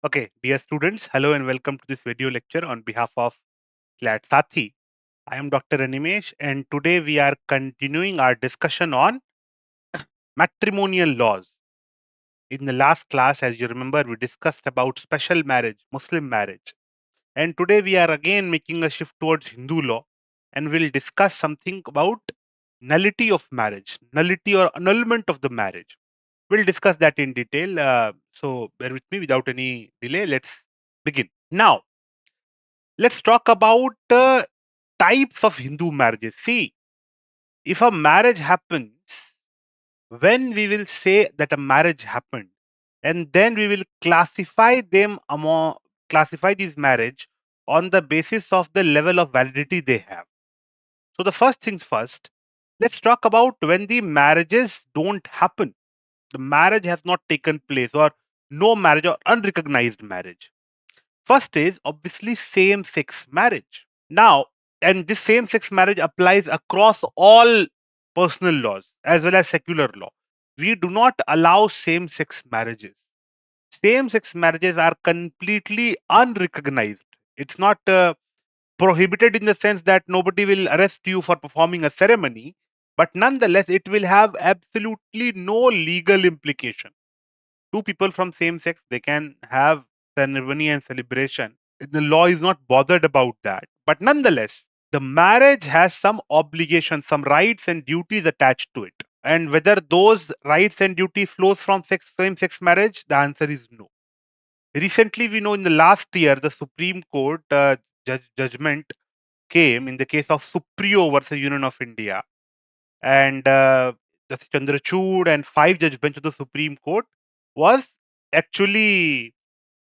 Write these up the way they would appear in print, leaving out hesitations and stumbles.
Okay, dear students, hello and welcome to this video lecture on behalf of CLAT SATHEE. I am Dr. Animesh and today we are continuing our discussion on matrimonial laws. In the last class, as you remember, we discussed about special marriage, Muslim marriage. And today we are again making a shift towards Hindu law and we'll discuss something about nullity of marriage, nullity or annulment of the marriage. We'll discuss that in detail. So bear with me without any delay. Let's begin. Now, let's talk about types of Hindu marriages. See, if a marriage happens, when we will say that a marriage happened, and then we will classify these marriage on the basis of the level of validity they have. So the first things first, let's talk about when the marriages don't happen. The marriage has not taken place, or no marriage or unrecognized marriage. First is obviously same-sex marriage. Now, and this same-sex marriage applies across all personal laws as well as secular law. We do not allow same-sex marriages. Same-sex marriages are completely unrecognized. It's not prohibited in the sense that nobody will arrest you for performing a ceremony, but nonetheless, it will have absolutely no legal implication. Two people from same sex, they can have ceremony and celebration. The law is not bothered about that. But nonetheless, the marriage has some obligations, some rights and duties attached to it. And whether those rights and duties flows from same-sex marriage, the answer is no. Recently, we know in the last year, the Supreme Court judgment came in the case of Supriyo versus Union of India. And Justice Chandrachud and 5-judge bench of the Supreme Court was actually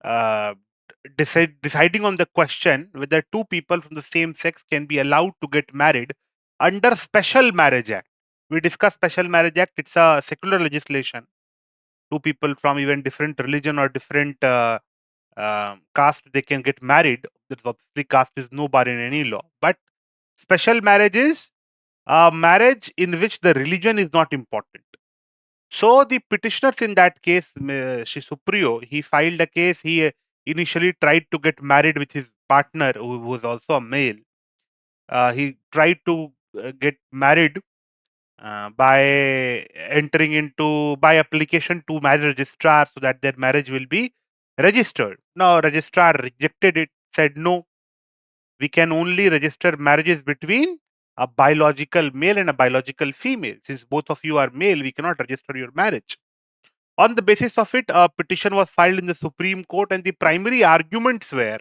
uh, deciding on the question whether two people from the same sex can be allowed to get married under Special Marriage Act. We discussed Special Marriage Act. It's a secular legislation. Two people from even different religion or different caste, they can get married. There's obviously caste is no bar in any law. But special marriage is a marriage in which the religion is not important. So the petitioners in that case, Shri Supriyo, he filed a case. He initially tried to get married with his partner, who was also a male. He tried to get married by entering into by application to marriage registrar so that their marriage will be registered. Now registrar rejected it, said no, we can only register marriages between a biological male and a biological female. Since both of you are male, we cannot register your marriage. On the basis of it, a petition was filed in the Supreme Court, and the primary arguments were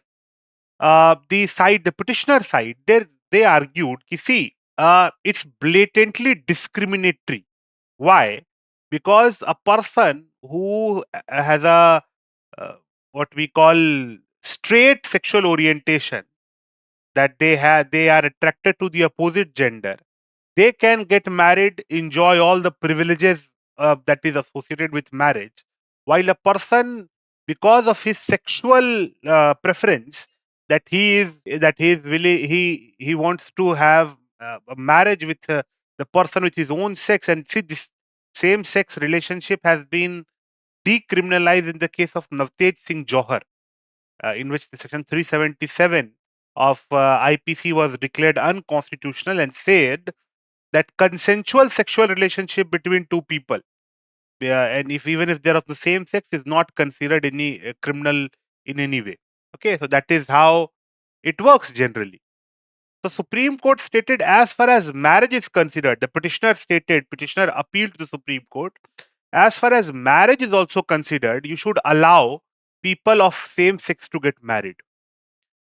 the petitioner side. They argued, see, it's blatantly discriminatory. Why? Because a person who has a what we call straight sexual orientation, that they are attracted to the opposite gender, they can get married, enjoy all the privileges that is associated with marriage, while a person, because of his sexual preference, that he is really he wants to have a marriage with the person with his own sex. And see, this same sex relationship has been decriminalized in the case of Navtej Singh Johar, in which the section 377 of IPC was declared unconstitutional and said that consensual sexual relationship between two people, and if even if they're of the same sex, is not considered any criminal in any way. Okay, so that is how it works generally. The Supreme Court stated, as far as marriage is considered, the petitioner appealed to the Supreme Court, as far as marriage is also considered, you should allow people of same sex to get married.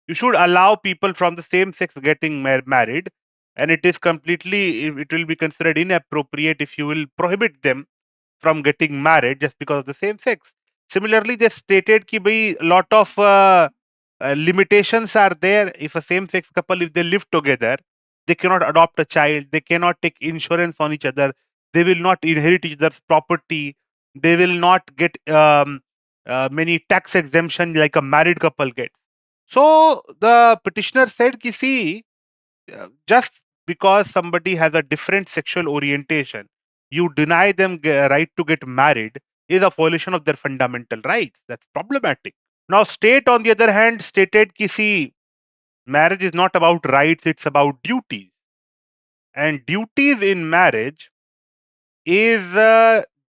You should allow people from the same sex getting married, and it will be considered inappropriate if you will prohibit them from getting married just because of the same sex. Similarly, they stated that a lot of limitations are there. If a same sex couple, if they live together, they cannot adopt a child, they cannot take insurance on each other, they will not inherit each other's property, they will not get many tax exemption like a married couple gets. So the petitioner said, see, just because somebody has a different sexual orientation, you deny them right to get married is a violation of their fundamental rights. That's problematic. Now, state on the other hand stated ki see, marriage is not about rights, it's about duties. And duties in marriage is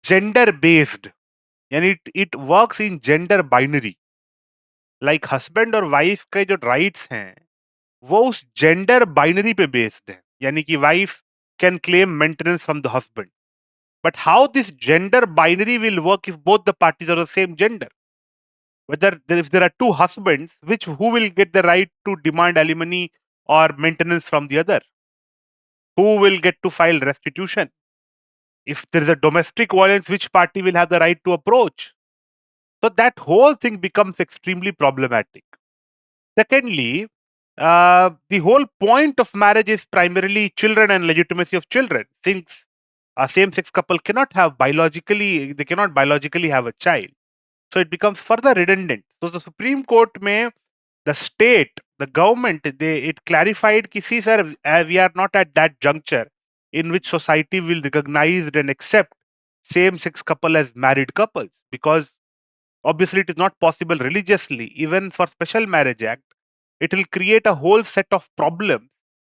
gender based, and it works in gender binary. Like husband और wife के जो rights हैं वो उस gender binary पे based है, यानी कि wife can claim maintenance from the husband. But how this gender binary will work if both the parties are the same gender? If there are two husbands, which who will get the right to demand alimony or maintenance from the other? Who will get to file restitution? If there is a domestic violence, which party will have the right to approach? So that whole thing becomes extremely problematic. Secondly, the whole point of marriage is primarily children and legitimacy of children. Since a same-sex couple they cannot biologically have a child. So it becomes further redundant. So the Supreme Court may, the state, the government, it clarified कि see sir, we are not at that juncture in which society will recognize and accept same-sex couple as married couples, because obviously it is not possible religiously. Even for Special Marriage Act, it will create a whole set of problems,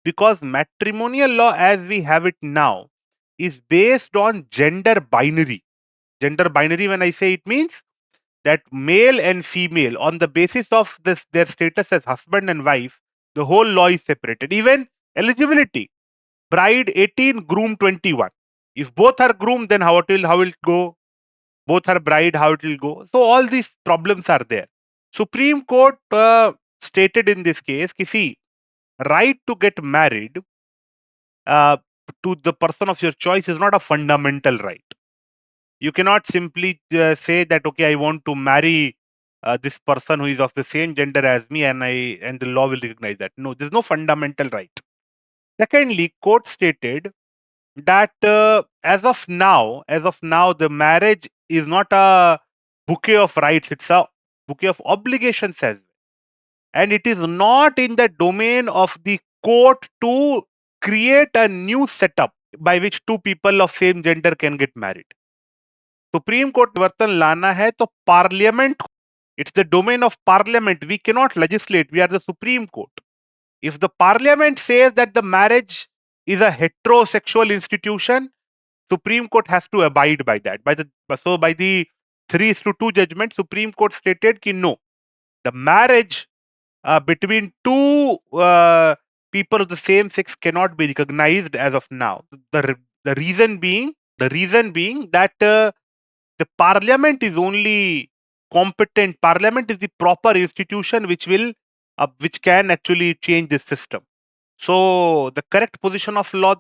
because matrimonial law as we have it now is based on gender binary. Gender binary, when I say, it means that male and female, on the basis of their status as husband and wife, the whole law is separated. Even eligibility, bride 18, groom 21. If both are groom, then how will it go? Both are bride, how it will go? So all these problems are there. Supreme Court stated in this case, see, right to get married uh, to the person of your choice is not a fundamental right. You cannot simply say that, okay, I want to marry this person who is of the same gender as me, and the law will recognize that. No, there's no fundamental right. Secondly, court stated that as of now, the marriage is not a bouquet of rights; it's a bouquet of obligations as well, and it is not in the domain of the court to create a new setup by which two people of same gender can get married. Supreme court परिवर्तन लाना है तो parliament, it's the domain of parliament. We cannot legislate. We are the Supreme Court. If the parliament says that the marriage is a heterosexual institution, Supreme Court has to abide by that. By the 3:2 judgment, Supreme Court stated कि no, the marriage between two people of the same sex cannot be recognized as of now. The reason being that the parliament is only competent. Parliament is the proper institution which can actually change this system. So the current position of law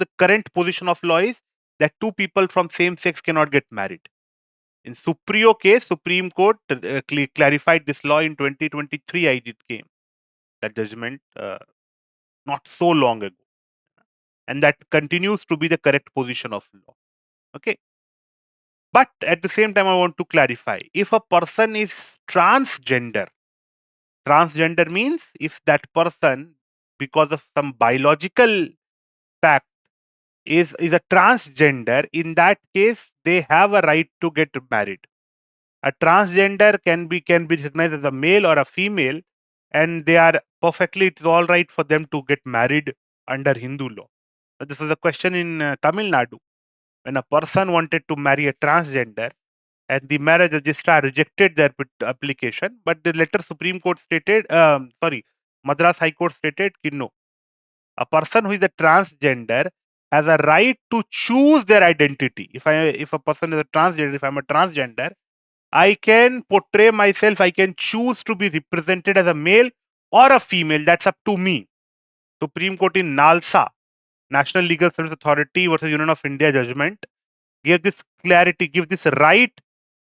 is that two people from same sex cannot get married. In Suprio case, Supreme Court clarified this law in 2023. It came that judgment not so long ago, and that continues to be the correct position of law. Okay. But at the same time, I want to clarify, if a person is transgender means if that person, because of some biological fact, is a transgender, in that case, they have a right to get married. A transgender can be recognized as a male or a female, and it's all right for them to get married under Hindu law. So this is a question in Tamil Nadu, when a person wanted to marry a transgender, and the marriage registrar rejected their application, but the letter Supreme Court stated, Madras High Court stated, no, a person who is a transgender has a right to choose their identity. If a person is a transgender, if I'm a transgender, I can portray myself, I can choose to be represented as a male or a female. That's up to me. Supreme Court in NALSA, National Legal Service Authority versus Union of India judgment, give this clarity, give this right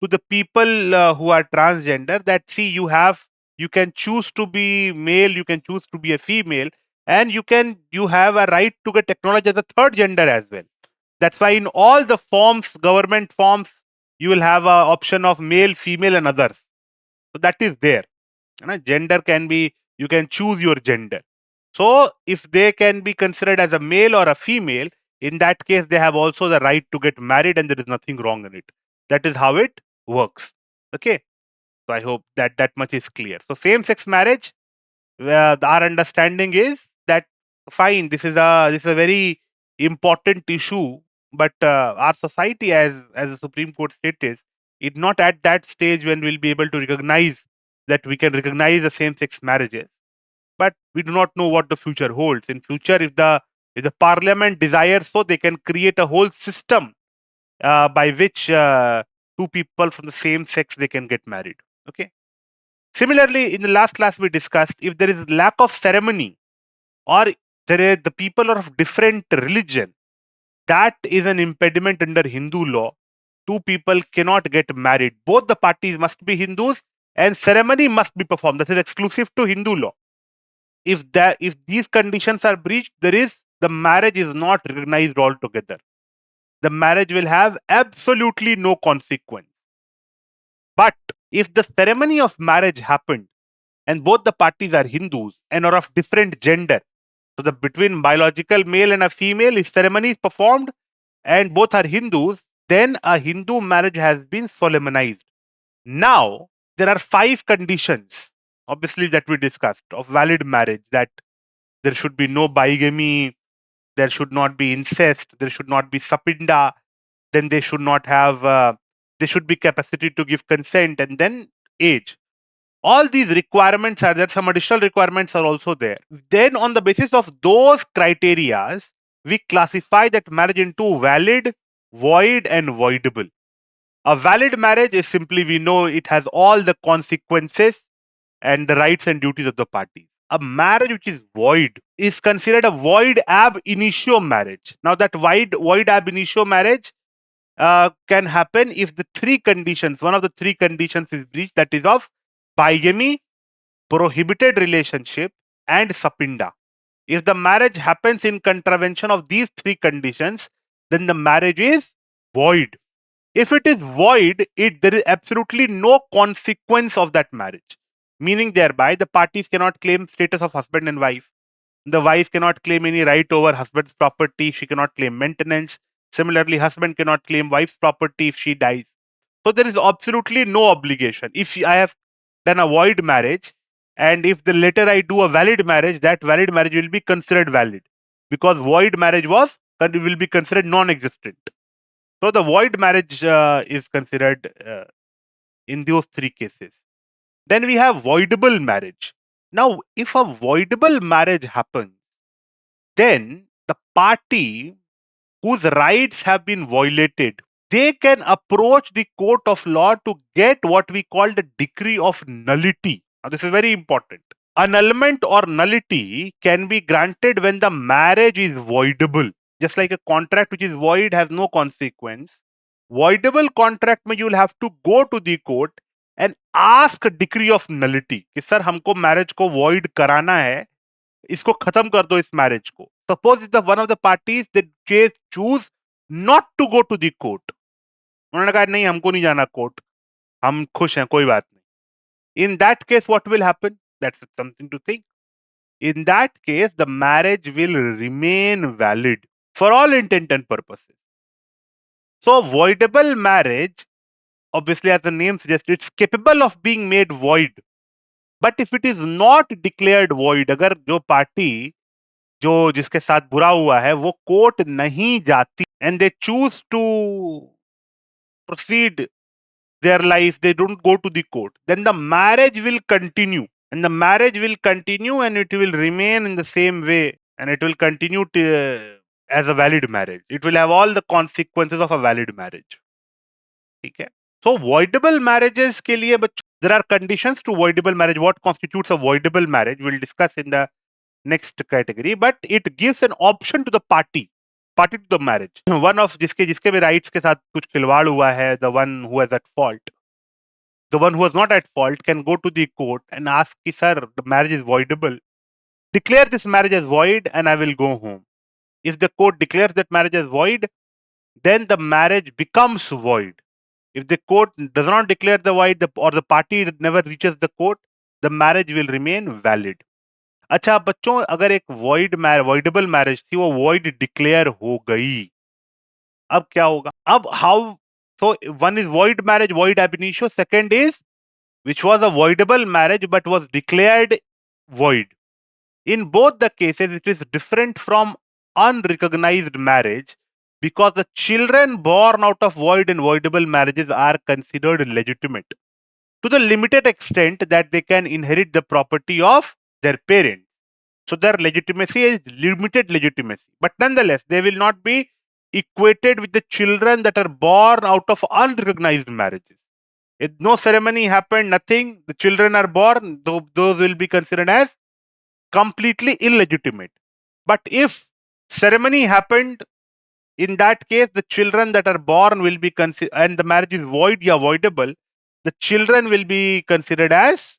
to the people who are transgender, that see, you can choose to be male, you can choose to be a female, and you have a right to get acknowledged as a third gender as well. That's why in all the forms, government forms, you will have a option of male, female, and others. So that is there. Gender can be, you can choose your gender. So if they can be considered as a male or a female, in that case, they have also the right to get married, and there is nothing wrong in it. That is how it works. Okay. So I hope that that much is clear. So same-sex marriage, our understanding is that fine, this is a very important issue, but our society, as the Supreme Court stated, is not at that stage when we'll be able to recognize that we can recognize the same-sex marriages. But we do not know what the future holds. In future, if the parliament desires so, they can create a whole system by which two people from the same sex they can get married. Okay. Similarly, in the last class we discussed, if there is lack of ceremony or there is the people are of different religion, that is an impediment under Hindu law. Two people cannot get married. Both the parties must be Hindus and ceremony must be performed. That is exclusive to Hindu law. If these conditions are breached, the marriage is not recognized altogether. The marriage will have absolutely no consequence. But if the ceremony of marriage happened and both the parties are Hindus and are of different gender, so the between biological male and a female, if ceremony is performed and both are Hindus, then a Hindu marriage has been solemnized. Now, there are 5 conditions, obviously, that we discussed of valid marriage: that there should be no bigamy, there should not be incest, there should not be sapinda, then they should not have, they should be capacity to give consent, and then age. All these requirements are there. Some additional requirements are also there. Then, on the basis of those criterias, we classify that marriage into valid, void, and voidable. A valid marriage is simply we know it has all the consequences and the rights and duties of the parties. A marriage which is void is considered a void ab initio marriage. Now, that void ab initio marriage can happen if the 3 conditions, one of the 3 conditions is breached, that is of bigamy, prohibited relationship, and sapinda. If the marriage happens in contravention of these 3 conditions, then the marriage is void. If it is void, there is absolutely no consequence of that marriage. Meaning thereby, the parties cannot claim status of husband and wife. The wife cannot claim any right over husband's property. She cannot claim maintenance. Similarly, husband cannot claim wife's property if she dies. So there is absolutely no obligation. If I have done a void marriage, and if the later I do a valid marriage, that valid marriage will be considered valid, because void marriage will be considered non-existent. So the void marriage is considered in those 3 cases. Then we have voidable marriage. Now, if a voidable marriage happens, then the party whose rights have been violated, they can approach the court of law to get what we call the decree of nullity. Now, this is very important. Annulment or nullity can be granted when the marriage is voidable. Just like a contract which is void has no consequence, voidable contract mein you will have to go to the court and ask a decree of nullity कि sir हमको marriage को void कराना है, इसको खत्म कर दो इस marriage को. Suppose if the one of the parties they choose not to go to the court, उन्होंने कहा नहीं हमको नहीं जाना court, हम खुश हैं कोई बात नहीं. In that case, what will happen? That's something to think. In that case, the marriage will remain valid for all intent and purposes. So, voidable marriage, obviously, as the name suggests, it's capable of being made void. But if it is not declared void, अगर जो party जो जिसके साथ बुरा हुआ है वो court नहीं जाती and they choose to proceed their life, they don't go to the court, then the marriage will continue. And the marriage will continue and it will remain in the same way, and it will continue as a valid marriage. It will have all the consequences of a valid marriage. Okay? So voidable marriages के लिए there are conditions to voidable marriage. What constitutes a voidable marriage we'll discuss in the next category, but it gives an option to the party to the marriage. One of जिसके भी rights के साथ कुछ खिलवाड़ हुआ है, the one who is at fault, the one who was not at fault can go to the court and ask, sir, the marriage is voidable. Declare this marriage as void and I will go home. If the court declares that marriage as void, then the marriage becomes void. If the court does not declare the void or the party never reaches the court, the marriage will remain valid. अच्छा बच्चों, अगर एक voidable marriage थी, वो void declare हो गई, अब क्या होगा? अब how? So one is void marriage, void ab initio. Second is which was a voidable marriage but was declared void. In both the cases, it is different from unrecognized marriage because the children born out of void and voidable marriages are considered legitimate to the limited extent that they can inherit the property of their parents. So their legitimacy is limited legitimacy. But nonetheless, they will not be equated with the children that are born out of unrecognized marriages. If no ceremony happened, nothing, the children are born, those will be considered as completely illegitimate. But if ceremony happened, in that case, the children that are born will be considered, and the marriage is voidable, the children will be considered as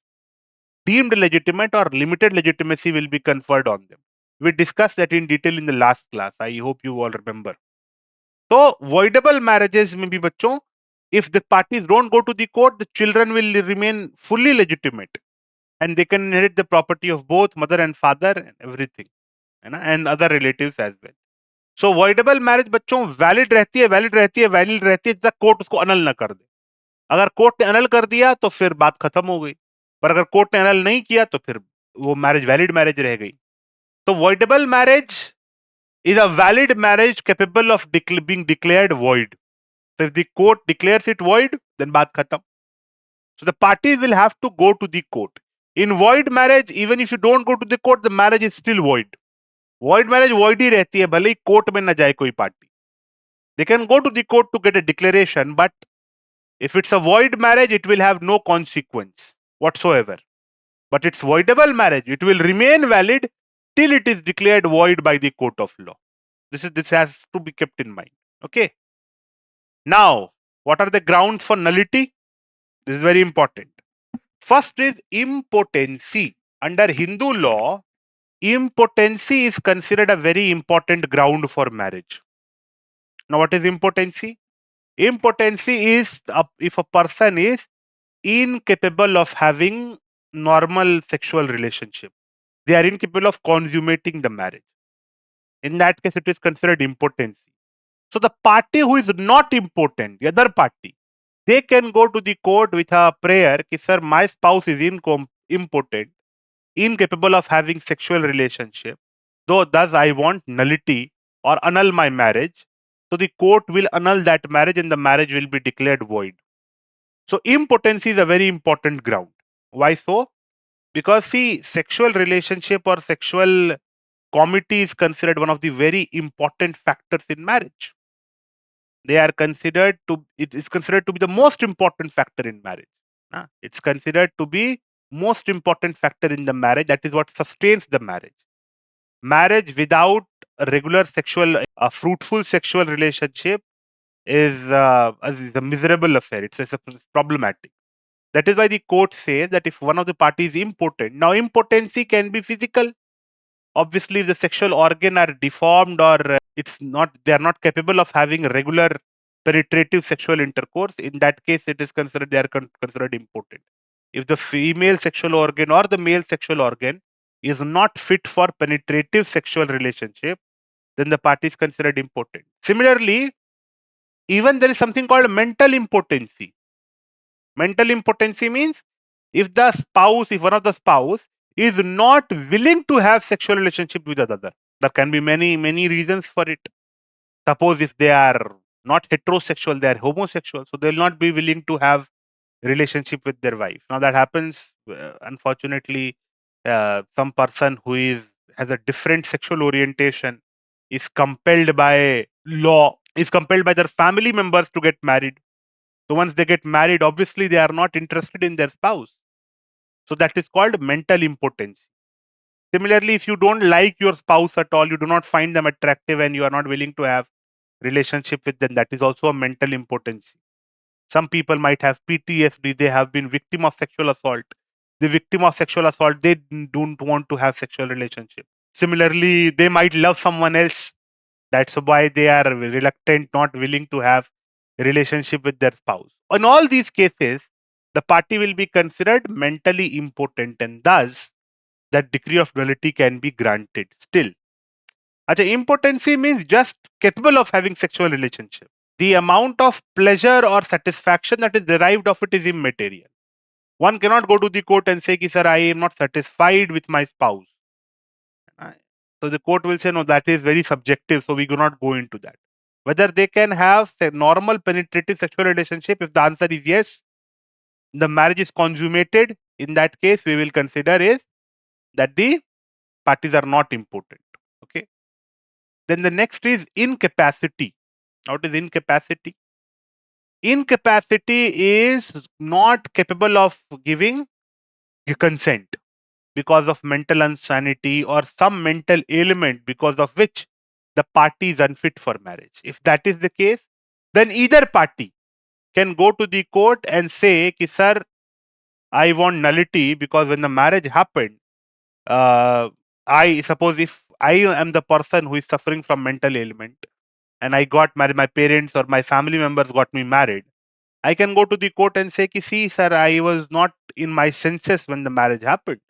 deemed legitimate or limited legitimacy will be conferred on them. We discussed that in detail in the last class. I hope you all remember. So, voidable marriages may be bachon. If the parties don't go to the court, the children will remain fully legitimate and they can inherit the property of both mother and father and everything, and other relatives as well. So voidable marriage बच्चों valid रहती है, valid रहती है जब court उसको अनल ना कर दे. अगर कोर्ट ने अनल कर दिया तो फिर बात खत्म हो गई, पर अगर कोर्ट ने अनल नहीं किया तो फिर वो मैरिज वैलिड मैरिज रह गई. तो voidable marriage is a valid marriage capable of being declared void. So if the court declares it void, then baat khatam. So the parties will have to go to the court. In void marriage, even if you don't go to the court, the marriage is still void. Void marriage void ही रहती है, भले ही court में न जाए कोई party. They can go to the court to get a declaration, but if it's a void marriage, it will have no consequence whatsoever. But it's voidable marriage, it will remain valid till it is declared void by the court of law. This has to be kept in mind. Okay. Now, what are the grounds for nullity? This is very important. First is impotency. Under Hindu law, impotency is considered a very important ground for marriage. Now, what is impotency? Impotency is if a person is incapable of having normal sexual relationship. They are incapable of consummating the marriage. In that case, it is considered impotency. So the party who is not impotent, the other party, they can go to the court with a prayer, ki, sir, my spouse is impotent, incapable of having sexual relationship. Though thus I want nullity or annul my marriage. So the court will annul that marriage and the marriage will be declared void. So impotency is a very important ground. Why so? Because see, sexual relationship or sexual comity is considered one of the very important factors in marriage. It is considered to be the most important factor in marriage. It's considered to be most important factor in the marriage. That is what sustains the marriage. Marriage without a regular fruitful sexual relationship is a miserable affair. It's problematic. That is why the court says that if one of the parties is impotent, now impotency can be physical. Obviously, if the sexual organ are deformed or they are not capable of having regular penetrative sexual intercourse, in that case, they are considered impotent. If the female sexual organ or the male sexual organ is not fit for penetrative sexual relationship, then the party is considered impotent. Similarly, even there is something called mental impotency. Mental impotency means if one of the spouse is not willing to have sexual relationship with the other. There can be many reasons for it. Suppose if they are not heterosexual, they are homosexual, so they will not be willing to have relationship with their wife. Now that happens, unfortunately, some person who has a different sexual orientation is compelled by law, is compelled by their family members to get married. So once they get married, obviously they are not interested in their spouse. So that is called mental impotence. Similarly, if you don't like your spouse at all, you do not find them attractive and you are not willing to have relationship with them, that is also a mental impotence. Some people might have PTSD, they have been victim of sexual assault. The victim of sexual assault, they don't want to have sexual relationship. Similarly, they might love someone else. That's why they are reluctant, not willing to have a relationship with their spouse. In all these cases, the party will be considered mentally impotent and thus that degree of nullity can be granted still. Impotency means just capable of having sexual relationship. The amount of pleasure or satisfaction that is derived of it is immaterial. One cannot go to the court and say, sir, I am not satisfied with my spouse. So the court will say, no, that is very subjective, so we do not go into that. Whether they can have say, normal penetrative sexual relationship, if the answer is yes, the marriage is consummated. In that case, we will consider is that the parties are not important. Okay. Then the next is incapacity. What is incapacity? Incapacity is not capable of giving consent because of mental insanity or some mental ailment because of which the party is unfit for marriage. If that is the case, then either party can go to the court and say, sir, I want nullity because when the marriage happened, I suppose if I am the person who is suffering from mental ailment and I got married, my parents or my family members got me married, I can go to the court and say, see, sir, I was not in my senses when the marriage happened.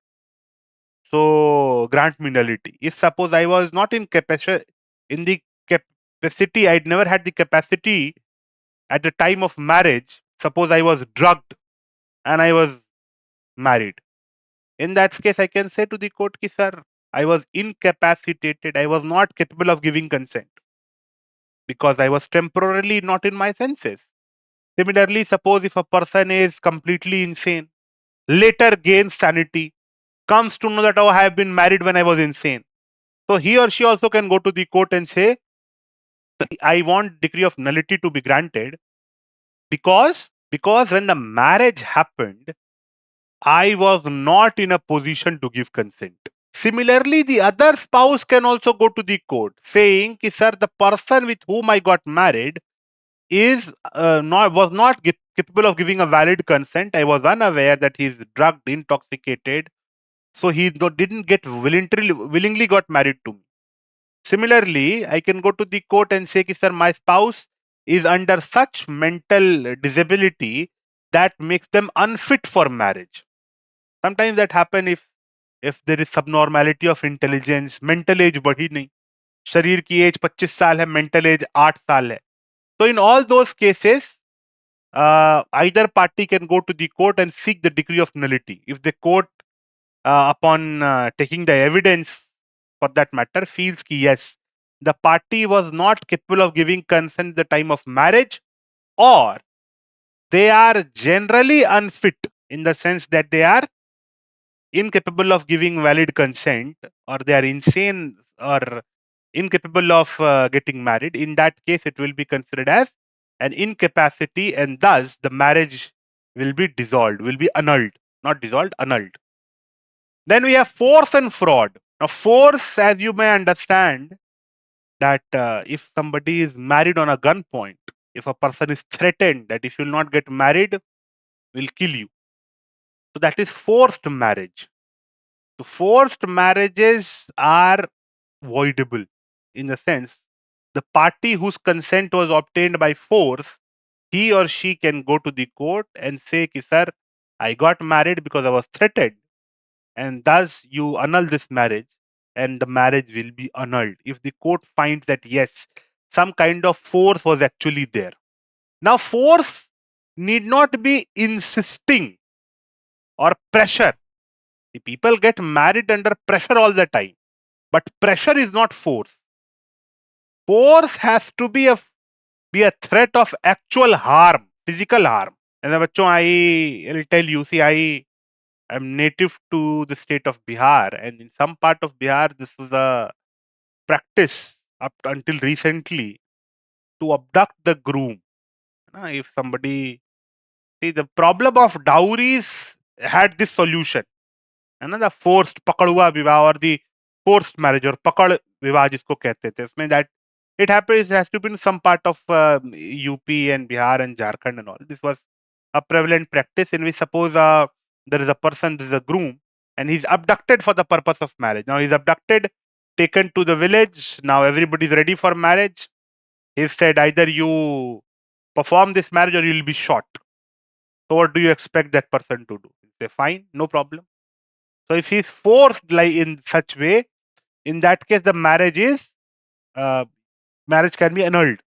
So grant me nullity. If suppose I was not in the capacity, I'd never had the capacity at the time of marriage. Suppose I was drugged and I was married. In that case, I can say to the court, sir, I was incapacitated. I was not capable of giving consent because I was temporarily not in my senses. Similarly, suppose if a person is completely insane, later gains sanity, comes to know that, oh, I have been married when I was insane. So he or she also can go to the court and say, I want decree of nullity to be granted because when the marriage happened, I was not in a position to give consent. Similarly, the other spouse can also go to the court saying, sir, the person with whom I got married is was not capable of giving a valid consent. I was unaware that he is drugged, intoxicated, so he didn't get willingly got married to me. Similarly, I can go to the court and say, sir, my spouse is under such mental disability that makes them unfit for marriage. Sometimes that happen if there is subnormality of intelligence, mental age बढ़ी नहीं, शरीर की as 25 साल है, mental age 8 साल है. So in all those cases, either party can go to the court and seek the decree of nullity. If the court, upon taking the evidence for that matter, feels that yes, the party was not capable of giving consent at the time of marriage, or they are generally unfit in the sense that they are incapable of giving valid consent, or they are insane or incapable of getting married, in that case it will be considered as an incapacity, and thus the marriage will be dissolved, will be annulled, not dissolved, annulled. Then we have force and fraud. Now force, as you may understand, that if somebody is married on a gunpoint, if a person is threatened that if you will not get married, we'll kill you. So that is forced marriage. So forced marriages are voidable in the sense the party whose consent was obtained by force, he or she can go to the court and say, sir, I got married because I was threatened, and thus you annul this marriage, and the marriage will be annulled if the court finds that yes, some kind of force was actually there. Now, force need not be insisting or pressure. The people get married under pressure all the time, but pressure is not force. Force has to be a threat of actual harm, physical harm. And the bachcho, I will tell you, see, I am native to the state of Bihar, and in some part of Bihar, this was a practice up until recently to abduct the groom. If somebody, see, the problem of dowries had this solution. The forced पकड़ुआ विवाह or the forced marriage or पकड़ विवाह जिसको कहते थे, उसमें that it happens, it has to be in some part of UP and Bihar and Jharkhand and all. This was a prevalent practice in which suppose there is a person, there is a groom, and he's abducted for the purpose of marriage. Now he's abducted, taken to the village. Now everybody is ready for marriage. He said either you perform this marriage or you'll be shot. So what do you expect that person to do? He say fine, no problem. So if he is forced like in such way, in that case the marriage is marriage can be annulled.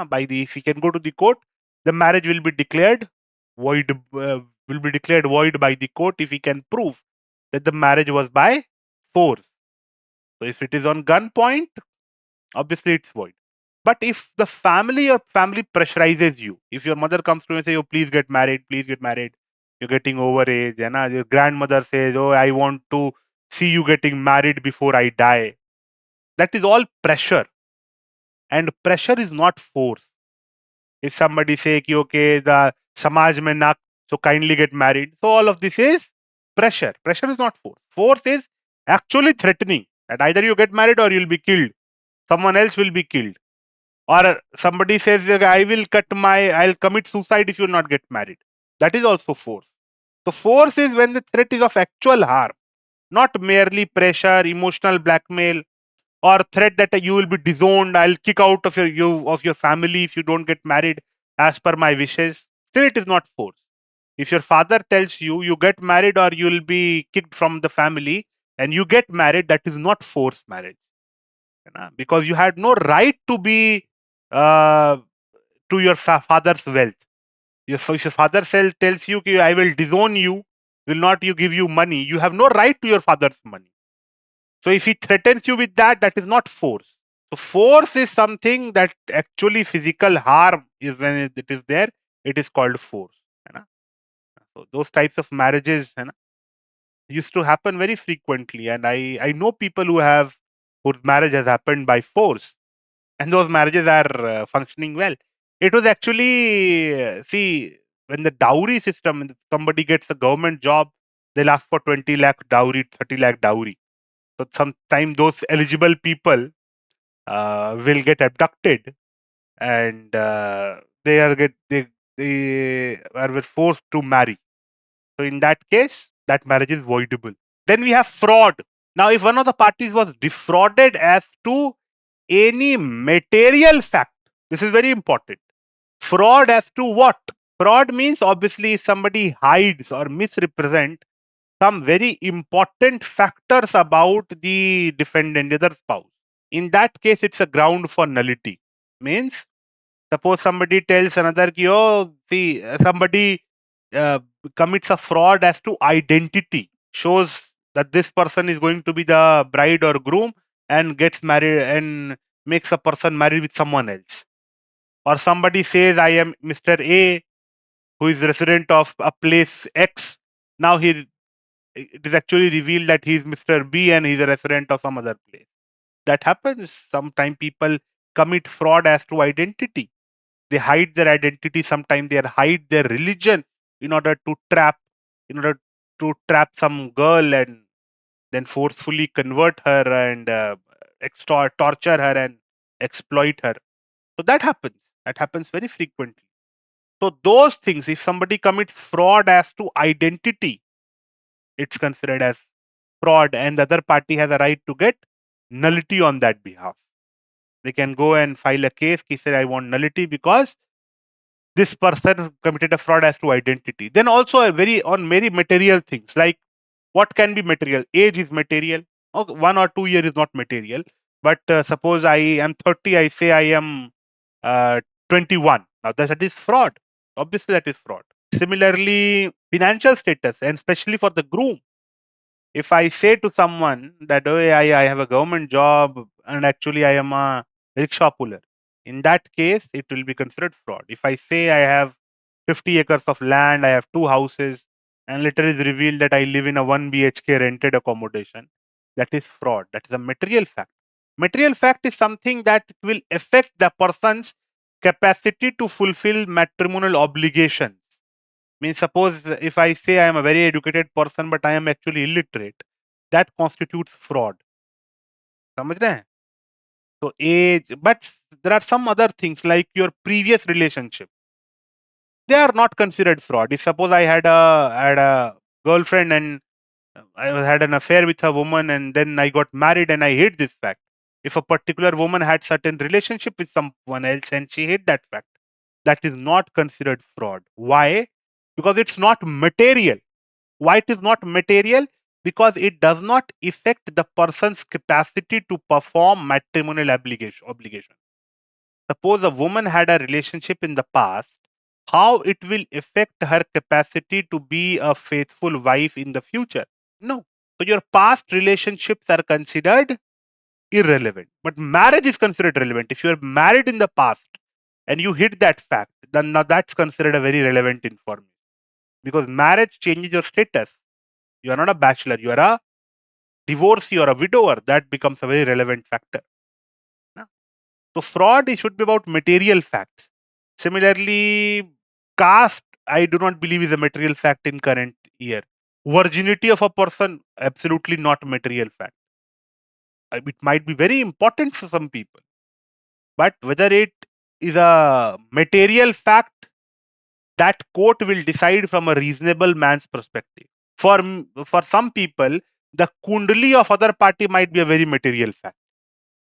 By the if he can go to the court, the marriage will be declared void, will be declared void by the court if he can prove that the marriage was by force. So if it is on gunpoint, obviously it's void. But if the family or family pressurizes you, if your mother comes to you and say, "Oh, please get married, you're getting over age," and your grandmother says, "Oh, I want to see you getting married before I die," that is all pressure, and pressure is not force. If somebody say, "Ki, okay, the samaj mein na, so kindly get married," so all of this is pressure. Pressure is not force. Force is actually threatening that either you get married or you'll be killed. Someone else will be killed. Or somebody says, I'll commit suicide if you not get married. That is also force. So force is when the threat is of actual harm, not merely pressure, emotional blackmail, or threat that you will be disowned. I'll kick out of your family if you don't get married as per my wishes. Still, it is not force. If your father tells you you get married or you'll be kicked from the family, and you get married, that is not forced marriage, because you had no right to be uh, to your father's wealth. If your father tells you, "Ki, I will disown you, will not you give you money," you have no right to your father's money. So if he threatens you with that, that is not force. So force is something that actually physical harm is when it is there. It is called force. So those types of marriages used to happen very frequently, and I know people whose marriage has happened by force, and those marriages are functioning well. It was actually see, when the dowry system, when somebody gets a government job, they'll ask for 20 lakh dowry, 30 lakh dowry. So sometimes those eligible people will get abducted, and they are forced to marry. So in that case, that marriage is voidable. Then we have fraud. Now, if one of the parties was defrauded as to any material fact, this is very important. Fraud as to what? Fraud means obviously if somebody hides or misrepresent some very important factors about the defendant, the other spouse. In that case, it's a ground for nullity. Means, suppose somebody tells another, ki, "Oh, see, somebody uh, commits a fraud as to identity, shows that this person is going to be the bride or groom, and gets married and makes a person married with someone else." Or somebody says, "I am Mr. A, who is resident of a place X." Now it is actually revealed that he is Mr. B and he is a resident of some other place. That happens. Sometimes people commit fraud as to identity. They hide their identity. Sometimes they hide their religion in order to trap some girl and then forcefully convert her and torture her and exploit her. So that happens. That happens very frequently. So those things, if somebody commits fraud as to identity, it's considered as fraud, and the other party has a right to get nullity on that behalf. They can go and file a case. He said, "I want nullity because this person committed a fraud as to identity." Then also on very material things, like what can be material? Age is material. Okay, 1 or 2 years is not material. But suppose I am 30, I say I am 21. Now that is fraud. Obviously, that is fraud. Similarly, financial status, and especially for the groom. If I say to someone that, "Oh, I have a government job and actually I am a rickshaw puller," in that case, it will be considered fraud. If I say I have 50 acres of land, I have 2 houses, and later is revealed that I live in a 1 BHK rented accommodation, that is fraud. That is a material fact. Material fact is something that will affect the person's capacity to fulfill matrimonial obligations. Means, suppose if I say I am a very educated person but I am actually illiterate, that constitutes fraud. समझ रहे हैं? So age, but there are some other things like your previous relationship. They are not considered fraud. If suppose I had a girlfriend and I had an affair with a woman and then I got married and I hid this fact. If a particular woman had certain relationship with someone else and she hid that fact, that is not considered fraud. Why? Because it's not material. Why it is not material? Because it does not affect the person's capacity to perform matrimonial obligation. Suppose a woman had a relationship in the past how it will affect her capacity to be a faithful wife in the future? No. So your past relationships are considered irrelevant, but marriage is considered relevant. If you are married in the past and you hit that fact, then now that's considered a very relevant information, because marriage changes your status. You are not a bachelor, you are a divorcee or a widower. That becomes a very relevant factor. So fraud should be about material facts. Similarly, caste, I do not believe is a material fact in current year. Virginity of a person, absolutely not a material fact. It might be very important for some people, but whether it is a material fact, that court will decide from a reasonable man's perspective. For some people, the kundali of other party might be a very material fact.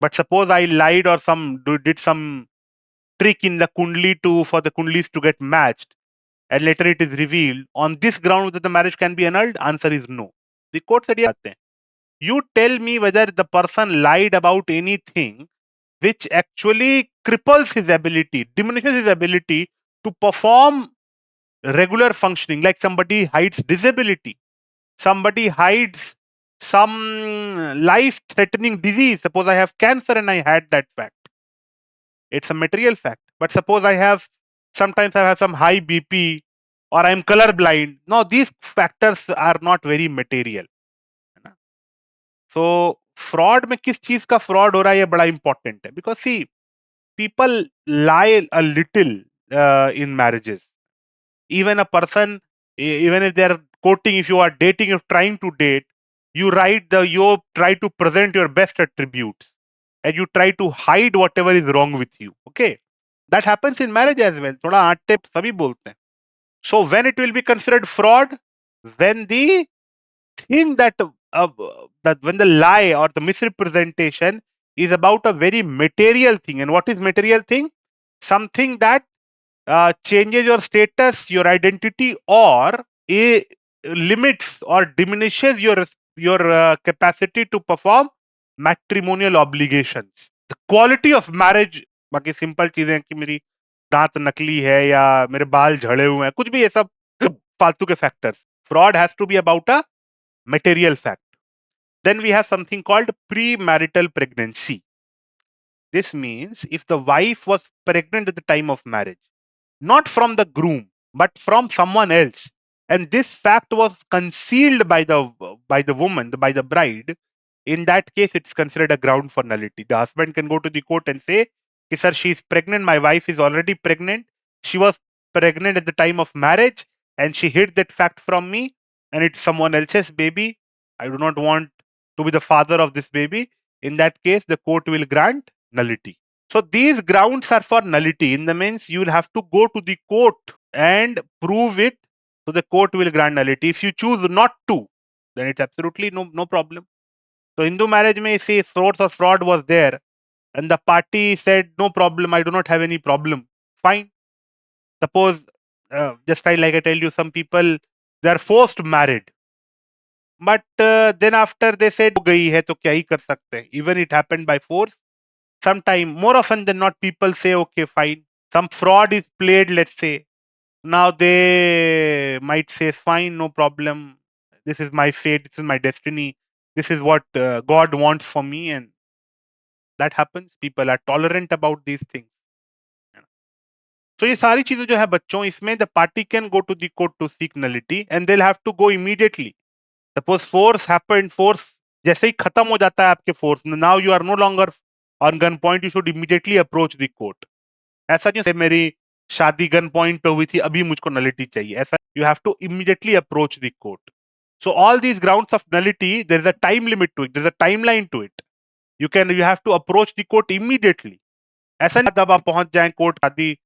But suppose I lied or did some trick in the kundli for the kundlis to get matched, and later it is revealed on this ground that the marriage can be annulled. Answer is no. The court said, you tell me whether the person lied about anything which actually cripples his ability, diminishes his ability to perform regular functioning, like somebody hides disability, somebody hides some life threatening disease. Suppose I have cancer and I had that fact, it's a material fact. But suppose sometimes I have some high BP or I'm colorblind. No, these factors are not very material. So fraud में किस चीज का fraud हो रहा है, ये बड़ा important है, because see, people lie a little in marriages. Even a person, even if they are quoting, if you are dating, if trying to date, you try to present your best attributes and you try to hide whatever is wrong with you. Okay, that happens in marriage as well. थोड़ा आटे सभी बोलते हैं. So when it will be considered fraud, when the thing that when the lie or the misrepresentation is about a very material thing. And what is material thing? Something that changes your status, your identity, or limits or diminishes your capacity to perform matrimonial obligations. The quality of marriage, बाकी simple चीजें कि मेरी दांत नकली है या मेरे बाल झड़े हुए हैं, कुछ भी ये सब फालतू के factors. Fraud has to be about a material fact. Then we have something called premarital pregnancy. This means if the wife was pregnant at the time of marriage, not from the groom, but from someone else, and this fact was concealed by the woman, by the bride, in that case, it's considered a ground for nullity. The husband can go to the court and say, sir, she is pregnant, my wife is already pregnant, she was pregnant at the time of marriage, and she hid that fact from me, and it's someone else's baby. I do not want to be the father of this baby. In that case, the court will grant nullity. So these grounds are for nullity. In the means, you will have to go to the court and prove it. So the court will grant nullity. If you choose not to, then it's absolutely no problem. So Hindu marriage may say source of fraud was there, and the party said no problem, I do not have any problem. Fine. Suppose just like I tell you, some people, they are forced married, but then after they said हो गई है तो क्या ही कर सकते हैं. Even it happened by force. Sometime, more often than not, people say okay, fine. Some fraud is played, let's say. Now they might say fine, no problem. This is my fate. This is my destiny. This is what God wants for me, and that happens. People are tolerant about these things. So ये सारी चीजें जो है बच्चों, इसमें the party can go to the court to seek nullity and they'll have to go immediately. Suppose force happened, force जैसे ही खत्म हो जाता है आपके force, now you are no longer on gun point, you should immediately approach the court. ऐसा नहीं मेरी शादी गन पॉइंट पे हुई थी अभी मुझको nullity चाहिए, ऐसा. You have to immediately approach the court. So all these grounds of nullity, there is a time limit to it, there is a timeline to it. You have to approach the court immediately. ऐसा नहीं तब आप पहुंच जाएं court, शादी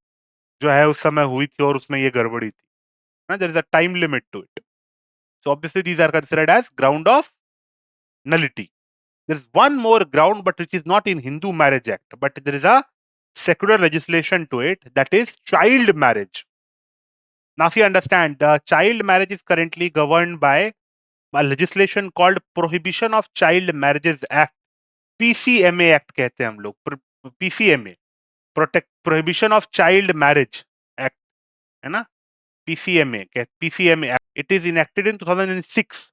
जो है उस समय हुई थी और उसमें ये गड़बड़ी थी ना. There is a time limit to it. So obviously these are considered as ground of nullity. There is one more ground, but which is not in Hindu Marriage Act, but there is a secular legislation to it, that is child marriage. Now if you understand, the child marriage is currently governed by a legislation called Prohibition of Child Marriages Act, PCMA Act कहते हैं हम लोग, PCMA, Prohibition of Child Marriage Act. है ना, PCMA. It is enacted in 2006.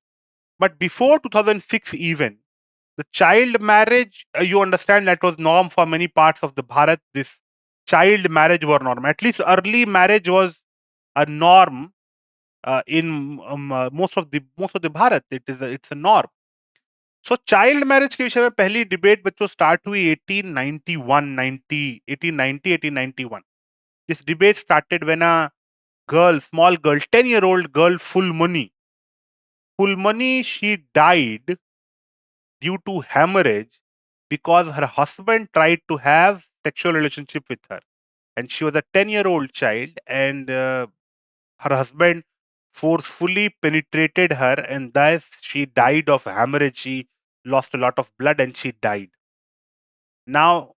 But before 2006 even, the child marriage, you understand that was norm for many parts of the Bharat. This child marriage were norm. At least early marriage was a norm in most of the Bharat. It's a norm. So child marriage के विषय में पहली debate बच्चों start हुई 1891. This debate started when a small girl, 10-year-old girl, Fulmani, she died due to hemorrhage because her husband tried to have sexual relationship with her, and she was a 10-year-old child, and her husband forcefully penetrated her, and thus she died of hemorrhage. She lost a lot of blood and she died. Now,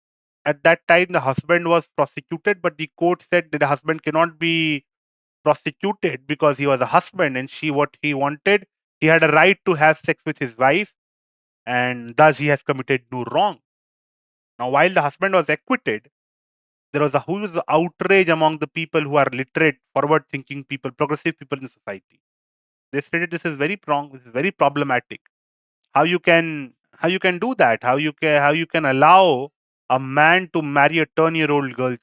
at that time, the husband was prosecuted, but the court said that the husband cannot be prosecuted because he was a husband, and what he wanted, he had a right to have sex with his wife, and thus he has committed no wrong. Now, while the husband was acquitted, there was a huge outrage among the people who are literate, forward-thinking people, progressive people in society. They stated this is very wrong, this is very problematic. How you can do that? How you can allow a man to marry a 10-year-old girl?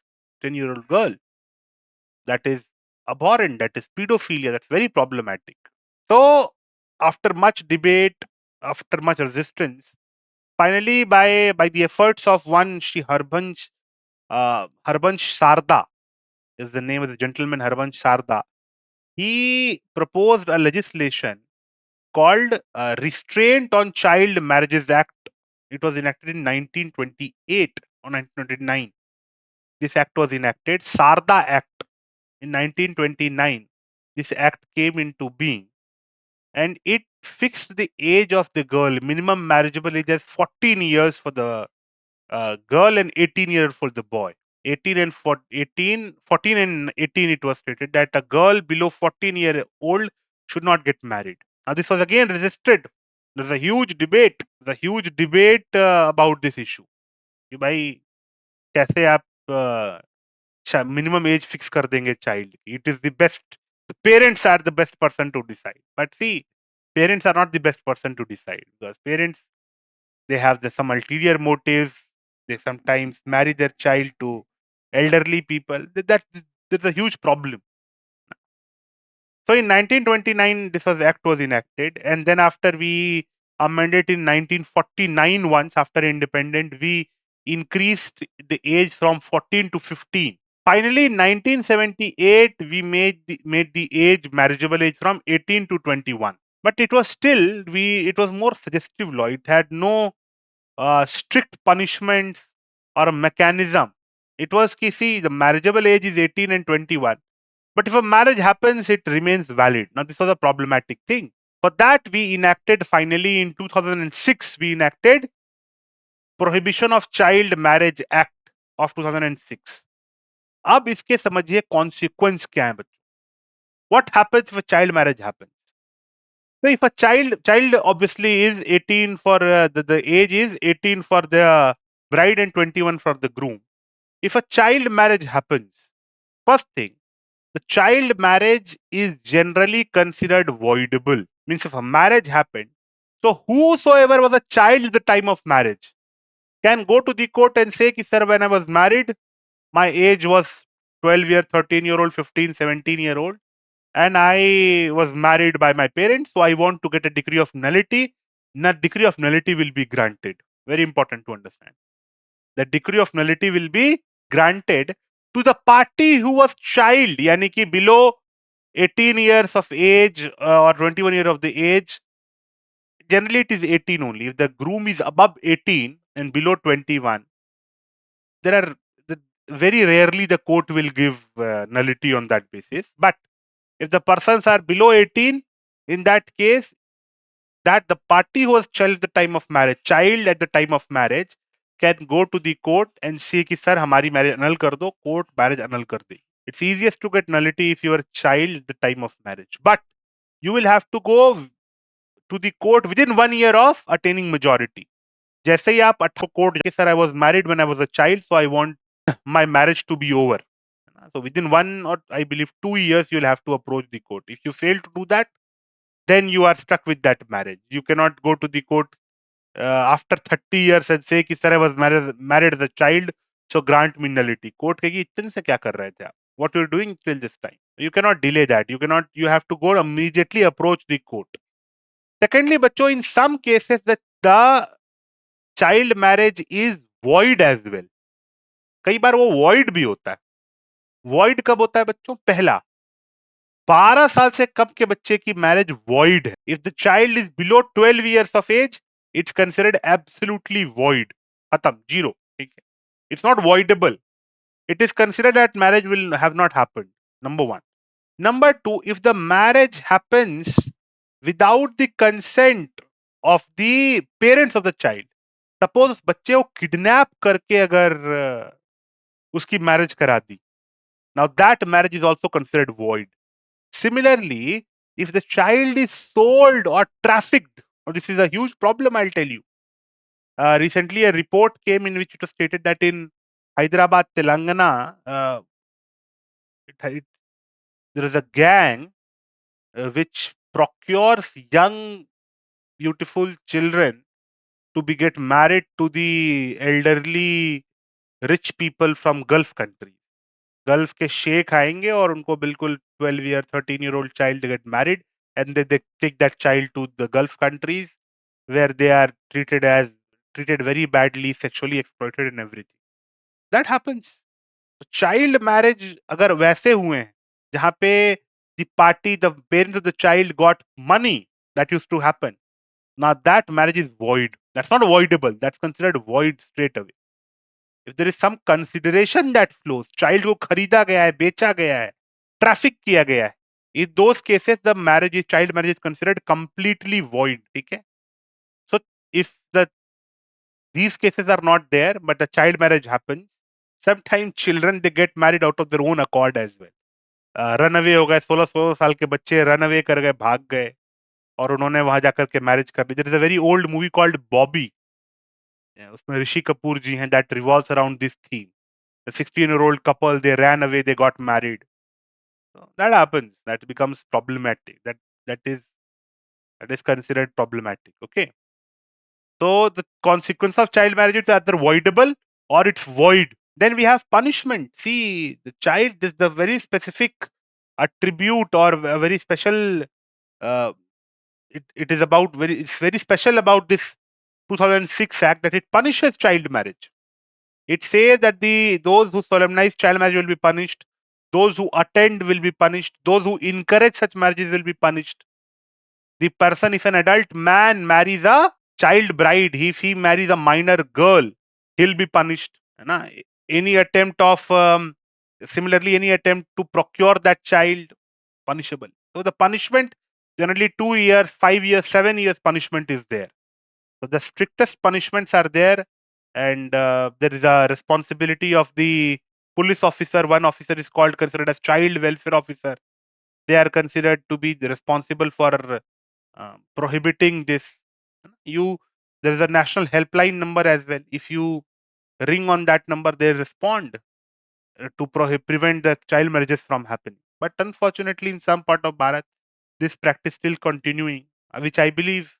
That is abhorrent. That is pedophilia. That's very problematic. So, after much debate, after much resistance, finally, by the efforts of one Shri Harbansh Sarda is the name of the gentleman, Harbansh Sarda. He proposed a legislation called Restraint on Child Marriages Act. It was enacted in 1928 or 1929. This act was enacted, Sarda Act, in 1929. This act came into being, and it fixed the age of the girl, minimum marriageable age as 14 years for the girl and 18 years for the boy. 14 and 18, it was stated that a girl below 14-year-old should not get married. Now, this was again resisted. There's a huge debate. About this issue. कि भाई कैसे आप minimum age fix कर देंगे child की? It is the best. The parents are the best person to decide. But see, parents are not the best person to decide, because parents, they have some ulterior motives. They sometimes marry their child to elderly people. That's a huge problem. So in 1929, act was enacted, and then after we amended in 1949, once after independence, we increased the age from 14 to 15. Finally, in 1978, we made the age marriageable age from 18 to 21. But it was still it was more suggestive law. It had no strict punishments or a mechanism. It was see, the marriageable age is 18 and 21. But if a marriage happens, it remains valid. Now, this was a problematic thing. For that, we enacted finally in 2006, we enacted Prohibition of Child Marriage Act of 2006. अब इसके समझिए consequence क्या है बच्चों. What happens if a child marriage happens? So if a child obviously is 18 for the age is 18 for the bride and 21 for the groom. If a child marriage happens, first thing, the child marriage is generally considered voidable. Means if a marriage happened, so whosoever was a child at the time of marriage can go to the court and say, sir, when I was married, my age was 12-year, 13-year-old, 15, 17-year-old, and I was married by my parents, so I want to get a decree of nullity. That decree of nullity will be granted. Very important to understand. The decree of nullity will be granted to the party who was child, yani ki below 18 years of age or 21 years of the age. Generally, it is 18 only. If the groom is above 18 and below 21, there are very rarely the court will give nullity on that basis. But if the persons are below 18, in that case, that the party who was child at the time of marriage can go to the court and say कि sir हमारी marriage annul कर दो, court marriage annul कर दे. It's easiest to get nullity if you are a child at the time of marriage, but you will have to go to the court within 1 year of attaining majority. जैसे ही आप court sir I was married when I was a child, so I want my marriage to be over. So within 1 or I believe 2 years, you'll have to approach the court. If you fail to do that, then you are stuck with that marriage. You cannot go to the court after 30 years and say कि sir I was married as a child, so grant me nullity. Court कहेगी इतने से क्या कर रहे थे आप? What you are doing till this time? You cannot delay that. You have to go immediately approach the court. Secondly, बच्चों, in some cases the child marriage is void as well. कई बार वो void भी होता है. Void कब होता है बच्चों? पहला, 12 साल से कम के बच्चे की मैरिज void है. If the child is below 12 years of age, it's considered absolutely void. खत्म, zero. ठीक है. It's not voidable. It is considered that marriage will have not happened. Number one. Number two, if the marriage happens without the consent of the parents of the child, suppose उस बच्चे को kidnap करके अगर उसकी marriage करा दी, now that marriage is also considered void. Similarly, if the child is sold or trafficked, now this is a huge problem, I'll tell you. Recently, a report came in which it was stated that in Hyderabad, Telangana, there is a gang which procures young, beautiful children to be get married to the elderly, rich people from Gulf countries. Gulf के शेख आएंगे और उनको बिल्कुल 12 year 13 year old child they get married and they take that child to the Gulf countries where they are treated very badly, sexually exploited and everything. That happens. So child marriage अगर वैसे हुए हैं जहाँ पे the parents of the child got money, that used to happen. Now that marriage is void. That's not voidable. That's considered void straight away. If there is some consideration that flows, child को खरीदा गया है, बेचा गया है, traffic किया गया है, in those cases the child marriage is considered completely void. ठीक है? So if these cases are not there, but the child marriage happens, sometimes children they get married out of their own accord as well. Run away हो गए, 16 साल के बच्चे run away कर गए, भाग गए और उन्होंने वहां जाकर के मैरिज कर ली. There is a very old movie called Bobby, उसमें ऋषि कपूर जी हैं, that revolves around this theme. The 16-year-old couple, they ran away, they got married. So that happens. That becomes problematic. That is considered problematic. Okay. So the consequence of child marriage is either voidable or it's void. Then we have punishment. See, the child is the very specific attribute or a very special. It is about it's very special about this 2006 Act that it punishes child marriage. It says that those who solemnize child marriage will be punished, those who attend will be punished, those who encourage such marriages will be punished. The person, if an adult man marries a child bride, if he marries a minor girl, he'll be punished. Any attempt of similarly, any attempt to procure that child, punishable. So the punishment generally 2 years, 5 years, 7 years punishment is there. So the strictest punishments are there, and there is a responsibility of the police officer. One officer is considered as child welfare officer. They are considered to be responsible for prohibiting this. There is a national helpline number as well. If you ring on that number, they respond to prevent the child marriages from happening. But unfortunately, in some part of Bharat, this practice still continuing, which I believe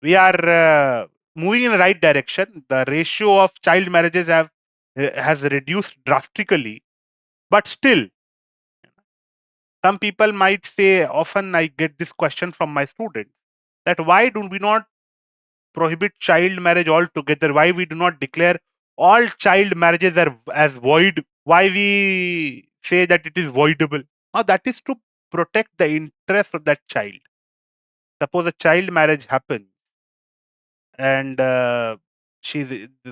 we are moving in the right direction. The ratio of child marriages has reduced drastically, but still, some people might say, often I get this question from my students, that why do we not prohibit child marriage altogether? Why we do not declare all child marriages as void? Why we say that it is voidable? Now that is to protect the interest of that child. Suppose a child marriage happens, and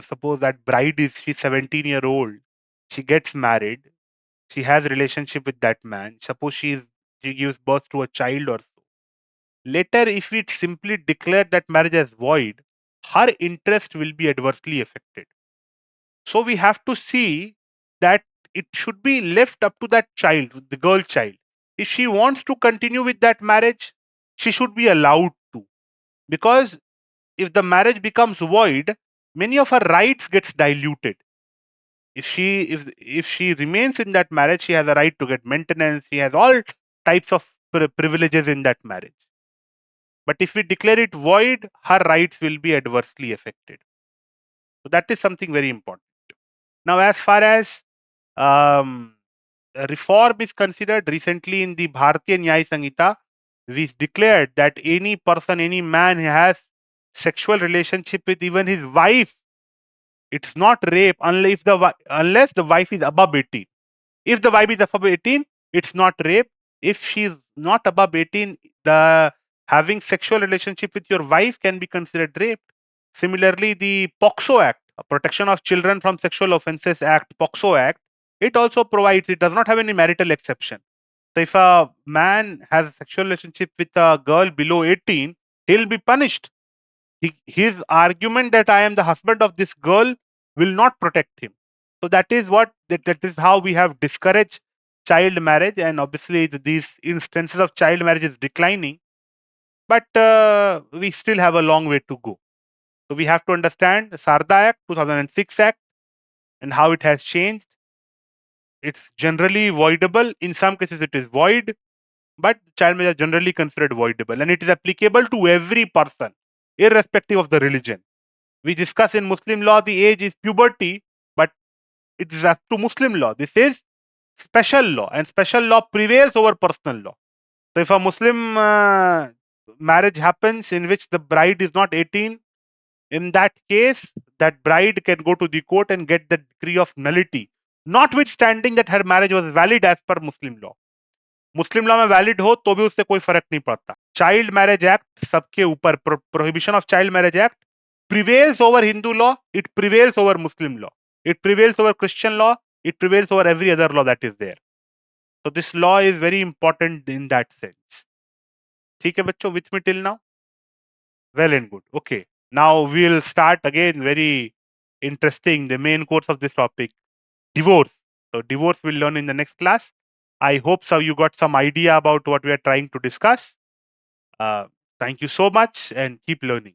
suppose that bride she's 17-year-old, she gets married, she has relationship with that man, suppose she gives birth to a child or so. Later, if we simply declare that marriage as void, her interest will be adversely affected. So we have to see that it should be left up to that child, the girl child. If she wants to continue with that marriage, she should be allowed to, because if the marriage becomes void, many of her rights gets diluted. If she remains in that marriage, she has a right to get maintenance. She has all types of privileges in that marriage. But if we declare it void, her rights will be adversely affected. So that is something very important. Now, as far as reform is considered, recently in the Bharatiya Nyaya Sanhita, we declared that any person, any man who has sexual relationship with even his wife, it's not rape unless the wife is above 18. If the wife is above 18, it's not rape. If she's not above 18, the having sexual relationship with your wife can be considered rape. Similarly, the POXO Act, Protection of Children from Sexual Offences Act, POXO Act, it also provides, it does not have any marital exception. So if a man has a sexual relationship with a girl below 18, he'll be punished. His argument that I am the husband of this girl will not protect him. So that is how we have discouraged child marriage, and obviously these instances of child marriage is declining, but we still have a long way to go. So we have to understand the Sarda Act, 2006 Act, and how it has changed. It's generally voidable. In some cases, it is void, but child marriage is generally considered voidable, and it is applicable to every person, irrespective of the religion. We discuss in Muslim law the age is puberty, but it is up to Muslim law. This is special law, and special law prevails over personal law. So if a Muslim marriage happens in which the bride is not 18, in that case, that bride can go to the court and get the decree of nullity, notwithstanding that her marriage was valid as per Muslim law. Muslim law में valid हो तो भी उससे कोई फर्क नहीं पड़ता. Child marriage act सबके ऊपर, prohibition of child marriage act prevails over Hindu law, it prevails over Muslim law, it prevails over Christian law, it prevails over every other law that is there. So this law is very important in that sense. ठीक है बच्चों, with me till now? Well and good. Okay. Now we'll start again very interesting, the main course of this topic, divorce. So divorce we'll learn in the next class. I hope so you got some idea about what we are trying to discuss. Thank you so much and keep learning.